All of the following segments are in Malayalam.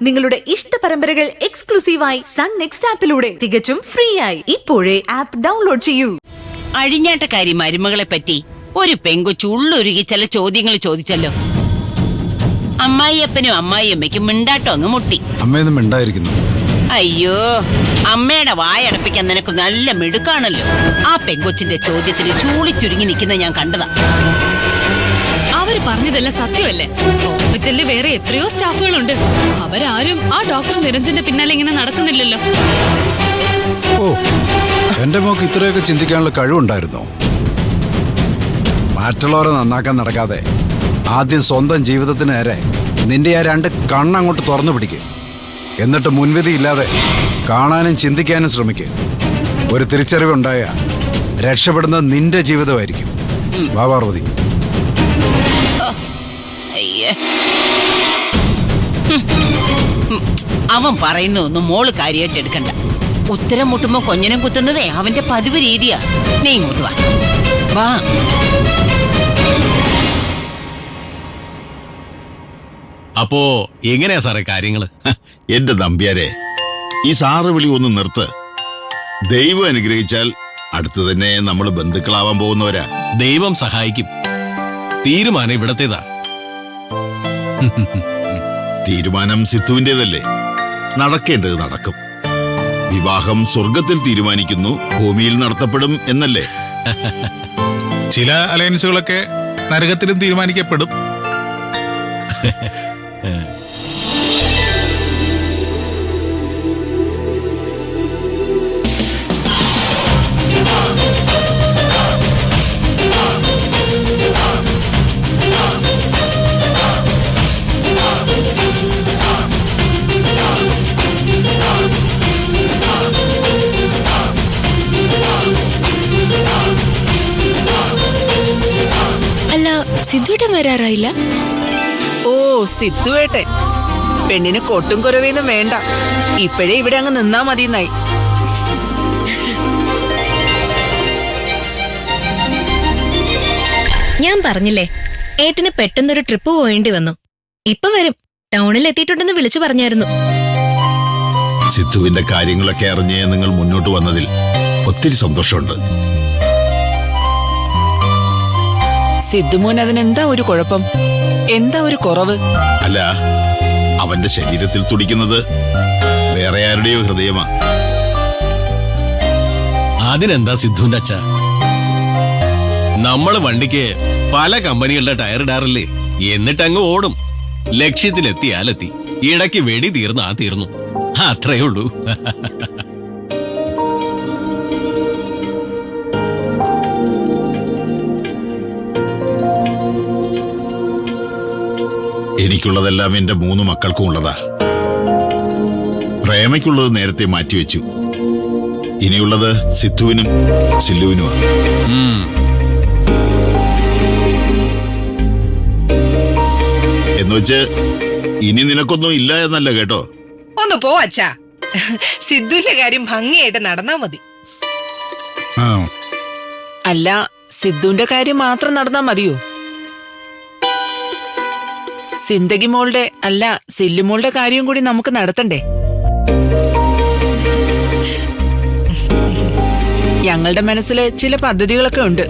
നിങ്ങളുടെ ഇഷ്ട പരമ്പരകൾ എക്സ്ക്ലൂസീവായി സൺ നെക്സ്റ്റ് ആപ്പിലൂടെ തികച്ചും ഫ്രീ ആയി ഇപ്പോഴേ ആപ്പ് ഡൗൺലോഡ് ചെയ്യൂ. അഴിഞ്ഞാട്ടക്കാരി മരുമകളെ പറ്റി ഒരു പെങ്കൊച്ചു ഉള്ളൊരുകി ചില ചോദ്യങ്ങൾ ചോദിച്ചല്ലോ. അമ്മായിയപ്പനും അമ്മായിയമ്മയ്ക്കും മിണ്ടാട്ടോ അങ്ങ് മുട്ടി. അമ്മയൊന്നും മിണ്ടായിരിക്കുന്നു. അയ്യോ, അമ്മയുടെ വായടപ്പിക്കാൻ നിനക്ക് നല്ല മിടുക്കാണല്ലോ. ആ പെങ്കൊച്ചിന്റെ ചോദ്യത്തിന് ചൂളിച്ചുരുങ്ങി നിൽക്കുന്ന ഞാൻ കണ്ടതാ. അവര് പറഞ്ഞതെല്ലാം സത്യമല്ലേ? ഹോസ്പിറ്റലിൽ വേറെ എത്രയോ സ്റ്റാഫുകളുണ്ട്. അവരാരും ആ ഡോക്ടർ നിരഞ്ജന്റെ പിന്നാലെ ഇങ്ങനെ നടക്കുന്നില്ലല്ലോ. ഓ, എന്റെ മോക്ക് ഇത്രയൊക്കെ ചിന്തിക്കാനുള്ള കഴിവുണ്ടായിരുന്നോ? മറ്റുള്ളവരെ നന്നാക്കാൻ നടക്കാതെ ആദ്യം സ്വന്തം ജീവിതത്തിന് നേരെ നിന്റെ ആ രണ്ട് കണ്ണങ്ങോട്ട് തുറന്നു പിടിക്കുക. എന്നിട്ട് മുൻവിധി ഇല്ലാതെ കാണാനും ചിന്തിക്കാനും ശ്രമിക്കുക. ഒരു തിരിച്ചറിവുണ്ടായ രക്ഷപ്പെടുന്നത് നിന്റെ ജീവിതമായിരിക്കും. വാ പാർവതി. അവൻ പറയുന്നൊന്നും മോള് കാര്യമായിട്ട് എടുക്കണ്ട. ഉത്തരം മുട്ടുമ്പോ കൊഞ്ഞനം കുത്തുന്നതേ അവന്റെ പതിവ് രീതിയാ. നീ ഇങ്ങോട്ട് വാ. വാ. അപ്പോ എങ്ങനെയാ സാറേ കാര്യങ്ങള്? എന്റെ നമ്പ്യാരെ, ഈ സാറ് വിളി ഒന്ന് നിർത്ത്. ദൈവം അനുഗ്രഹിച്ചാൽ അടുത്ത് തന്നെ നമ്മൾ ബന്ധുക്കളാവാൻ പോകുന്നവരാ. ദൈവം സഹായിക്കും. തീരുമാനം ഇവിടത്തേതാ. തീരുമാനം സിത്തുവിന്റേതല്ലേ? നടക്കേണ്ടത് നടക്കും. വിവാഹം സ്വർഗത്തിൽ തീരുമാനിക്കുന്നു, ഭൂമിയിൽ നടത്തപ്പെടും എന്നല്ലേ? ചില അലയൻസുകളൊക്കെ നരകത്തിലും തീരുമാനിക്കപ്പെടും. അല്ല, സിദ്ധുവേട്ടൻ വരാറായില്ല? ഓ, സിദ്ധുവേട്ടൻ പെണ്ണിന് കൊട്ടും കുറവേന്നും വേണ്ട. ഇപ്പോഴേ ഇവിടെ അങ്ങ് നിന്നാ മതിയെന്നായി. ഞാൻ പറഞ്ഞില്ലേ, ഏട്ടന് പെട്ടെന്നൊരു ട്രിപ്പ് പോയേണ്ടി വന്നു. ഇപ്പൊ വരും. ടൗണിൽ എത്തിയിട്ടുണ്ടെന്ന് വിളിച്ചു പറഞ്ഞായിരുന്നു. സിത്തുവിന്റെ കാര്യങ്ങളൊക്കെ അറിഞ്ഞ് നിങ്ങൾ മുന്നോട്ട് വന്നതിൽ ഒത്തിരി സന്തോഷമുണ്ട്. സിദ്ധുമോൻ അതിനെന്താ ഒരു കുഴപ്പം? എന്താ ഒരു കുറവ്? അല്ല, അവന്റെ ശരീരത്തിൽ തുടിക്കുന്നത് വേറെ ആരുടെയോ ഹൃദയമാ. അതിനെന്താ സിദ്ധുവിന്റെ അച്ഛ? നമ്മള് വണ്ടിക്ക് പല കമ്പനികളുടെ ടയർ ഇടാറില്ലേ? എന്നിട്ട് അങ്ങ് ഓടും. ലക്ഷ്യത്തിലെത്തിയാലെത്തി. ഇടയ്ക്ക് വെടി തീർന്നാ തീർന്നു. അത്രയേ ഉള്ളൂ. എനിക്കുള്ളതെല്ലാം എന്റെ 3 മക്കൾക്കും ഉള്ളതാ. പ്രേമയ്ക്കുള്ളത് നേരത്തെ മാറ്റിവെച്ചു. ഇനിയുള്ളത് സിദ്ധുവിനും സില്ലുവിനുമാണ്. എന്നുവെച്ച് ഇനി നിനക്കൊന്നും ഇല്ല എന്നല്ല കേട്ടോ. ഒന്ന് പോ അച്ഛാ. സിദ്ധുവിന്റെ കാര്യം ഭംഗിയായിട്ട് നടന്നാ മതി. അല്ല, സിദ്ധുവിന്റെ കാര്യം മാത്രം നടന്നാ മതിയോ? സിന്ദഗി മോളുടെ അല്ല, സില്ലുമോളുടെ കാര്യവും കൂടി നമുക്ക് നടത്തണ്ടേ? ഞങ്ങളുടെ മനസ്സില് ചില പദ്ധതികളൊക്കെ ഉണ്ട്,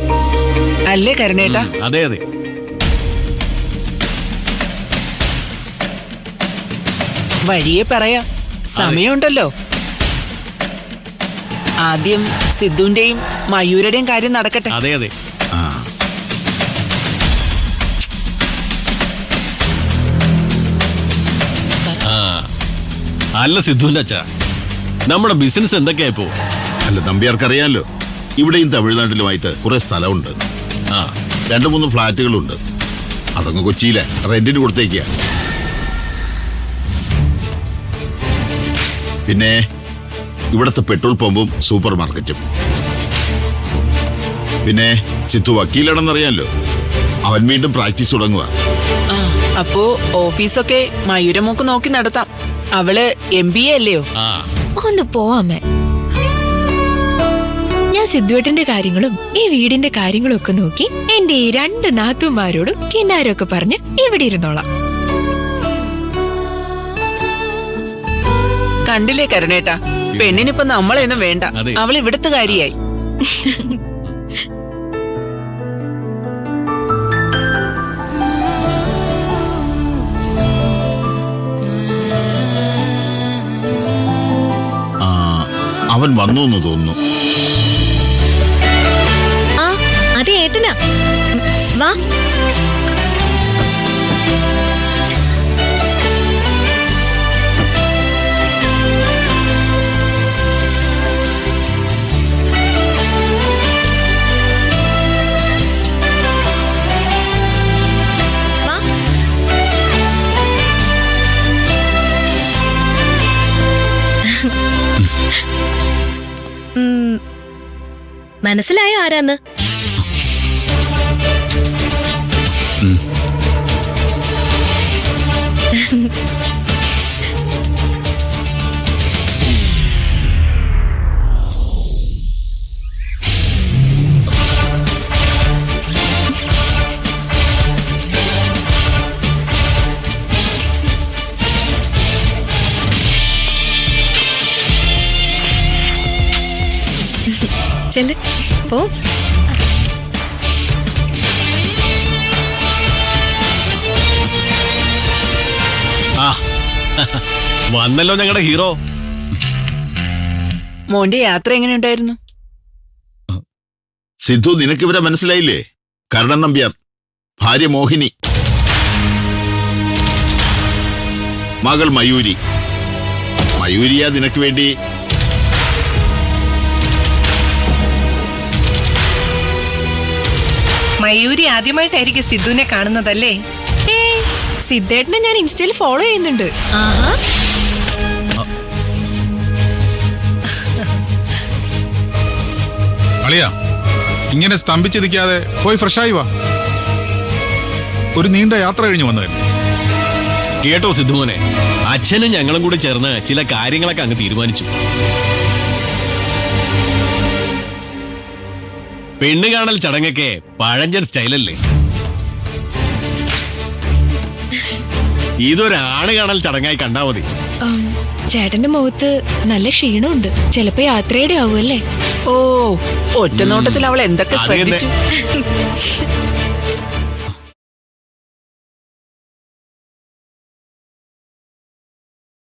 അല്ലേ കരുണേട്ടാ? അതെ അതെ. വഴിയെ പറയാം, സമയമുണ്ടല്ലോ. ആദ്യം സിദ്ധുവിന്റെയും മയൂരുടെയും കാര്യം നടക്കട്ടെ. അതെ അതെ. അല്ല സിദ്ധുവിന്റെ അച്ഛ, നമ്മുടെ ബിസിനസ് എന്തൊക്കെയായിപ്പോ? അല്ല, നമ്പ്യാർക്കറിയാലോ, ഇവിടെയും തമിഴ്നാട്ടിലുമായിട്ട് കുറെ സ്ഥലമുണ്ട്. 2-3 ഫ്ലാറ്റുകളുണ്ട്. അതങ്ങ് കൊച്ചിയിലെ റെന്റിന് കൊടുത്തേക്കുക. പിന്നെ ഇവിടത്തെ പെട്രോൾ പമ്പും സൂപ്പർ മാർക്കറ്റും. പിന്നെ സിത്തു വക്കീലാണെന്നറിയാലോ, അവൻ വീണ്ടും പ്രാക്ടീസ് തുടങ്ങുക. അപ്പോ ഓഫീസൊക്കെ മയൂരമോക്ക് നോക്കി നടത്താം. അവള് MBA അല്ലയോ? ഒന്ന് പോവാമേ. ഞാൻ സിദ്ധുവേട്ടന്റെ കാര്യങ്ങളും ഈ വീടിന്റെ കാര്യങ്ങളും ഒക്കെ നോക്കി എന്റെ ഈ 2 നാത്തുമാരോടും കിന്നാരൊക്കെ പറഞ്ഞ് ഇവിടെ ഇരുന്നോളാം. കണ്ടില്ലേ കരുണേട്ടാ, പെണ്ണിനിപ്പോ നമ്മളെയൊന്നും വേണ്ട, അതെ. അവൾ ഇവിടുത്തെ കാര്യായി. ആ, അവൻ വന്നു എന്ന് തോന്നുന്നു. ആ അതെ ഏട്ടനാ. വാ. വാ. മനസ്സിലായോ ആരാന്ന്? ചെല്ല് പോ. ആ വന്നല്ലോ ഞങ്ങളുടെ ഹീറോ. മോന്റെ യാത്ര എങ്ങനെയുണ്ടായിരുന്നു? സിദ്ധു, നിനക്കിവരെ മനസ്സിലായില്ലേ? കർണൻ നമ്പ്യാർ, ഭാര്യ മോഹിനി, മകൾ മയൂരി. മയൂരിയാ നിനക്ക് വേണ്ടി. മയൂരി ആദ്യമായിട്ടായിരിക്കും സിദ്ധുവിനെ കാണുന്നതല്ലേ? സിദ്ധേട്ടനെ ഞാൻ ഇൻസ്റ്റയിൽ ഫോളോ ചെയ്യുന്നുണ്ട്. ആഹാ. അളിയാ, ഇങ്ങനെ സ്തംഭിച്ച് നിൽക്കാതെ പോയി ഫ്രഷായി വാ. ഒരു നീണ്ട യാത്ര കഴിഞ്ഞു വന്നതല്ലേ. കേട്ടോ സിദ്ധുമോനെ, അച്ഛനും ഞങ്ങളും കൂടി ചേർന്ന് ചില കാര്യങ്ങളൊക്കെ അങ്ങ് തീരുമാനിച്ചു. പെണ്ണ് കാണൽ ചടങ്ങൊക്കെ പഴഞ്ചൻ സ്റ്റൈലല്ലേ. ഇതൊരാണ് കാണൽ ചടങ്ങായി കണ്ടാ മതി. ചേട്ടന്റെ മുഖത്ത് നല്ല ക്ഷീണമുണ്ട്. ചിലപ്പോ യാത്രയുടെ ആവുമല്ലേ? ഓ, ഒറ്റ നോട്ടത്തിൽ അവൾ എന്തൊക്കെ അത് തന്നെ. ശ്രദ്ധിച്ചു.